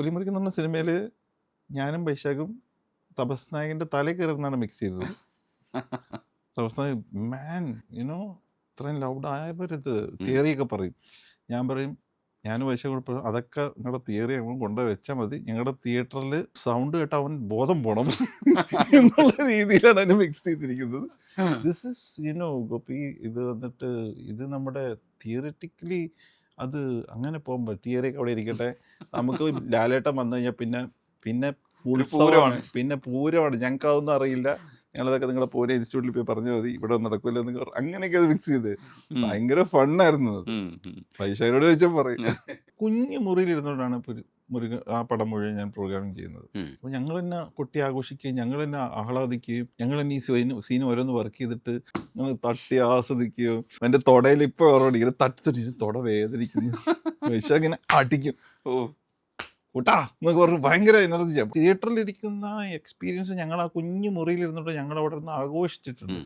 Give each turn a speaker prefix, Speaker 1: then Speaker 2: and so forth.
Speaker 1: പുലിമുരുകൻ എന്ന് പറഞ്ഞ സിനിമയിൽ ഞാനും വൈശാഖും തപസ് നായകൻ്റെ തലയിൽ കയറുന്നതാണ് മിക്സ് ചെയ്തത്. തപസ് നായകൻ മാൻ യുനോ ഇത്രയും ലൗഡ് ആയവരത് തിയറിയൊക്കെ പറയും. ഞാൻ പറയും, ഞാനും വൈശാഖും പറയും അതൊക്കെ നിങ്ങളുടെ തിയറി ഞങ്ങൾ കൊണ്ടുപോയി വെച്ചാൽ മതി, ഞങ്ങളുടെ തിയേറ്ററിൽ സൗണ്ട് കേട്ട് അവൻ ബോധം പോണം എന്നുള്ള രീതിയിലാണ് അതിനെ മിക്സ് ചെയ്തിരിക്കുന്നത്. ദിസ് ഇസ് ഗോപി, ഇത് വന്നിട്ട് ഇത് നമ്മുടെ തിയറിറ്റിക്കലി അത് അങ്ങനെ പോകുമ്പോൾ തിയറിയൊക്കെ അവിടെ ഇരിക്കട്ടെ. നമുക്ക് ലാലേട്ടൻ വന്നു കഴിഞ്ഞാൽ പിന്നെ പിന്നെ ഉത്സവമാണ്, പിന്നെ പൂരമാണ്. ഞങ്ങൾക്ക് അതൊന്നും അറിയില്ല, ഞങ്ങളതൊക്കെ നിങ്ങളുടെ പൂരം ഇൻസ്റ്റിറ്റ്യൂട്ടിൽ പോയി പറഞ്ഞാൽ മതി, ഇവിടെ നടക്കില്ല എന്ന് അങ്ങനെയൊക്കെ അത് മിക്സ് ചെയ്ത് ഭയങ്കര ഫണ്ണായിരുന്നു അത്. വൈശാഖനോട് ചോദിച്ചാൽ പറയും. കുഞ്ഞു മുറിയിൽ ഇരുന്നുകൊണ്ടാണ് മുരുക ആ പടം മുഴുവൻ ഞാൻ പ്രോഗ്രാമിങ് ചെയ്യുന്നത്. അപ്പോൾ ഞങ്ങൾ തന്നെ കൊട്ടി ആഘോഷിക്കുകയും ഞങ്ങൾ തന്നെ ആഹ്ലാദിക്കുകയും ഞങ്ങൾ തന്നെ ഈ സീൻ ഓരോന്ന് വർക്ക് ചെയ്തിട്ട് ഞങ്ങൾ തട്ടി ആസ്വദിക്കുകയും എൻ്റെ തൊടയിൽ ഇപ്പോൾ ഓർമ്മ ഇങ്ങനെ തട്ടി തൊട വേദനിക്കുന്നു. വൈശാഖ് ഇങ്ങനെ അടിക്കും, കൂട്ടാ എന്നൊക്കെ പറഞ്ഞ് ഭയങ്കര എനർജി. തിയേറ്ററിൽ ഇരിക്കുന്ന എക്സ്പീരിയൻസ് ഞങ്ങൾ ആ കുഞ്ഞു മുറിയിൽ ഇരുന്നിട്ട് ഞങ്ങൾ അവിടെ നിന്ന് ആഘോഷിച്ചിട്ടുണ്ട്.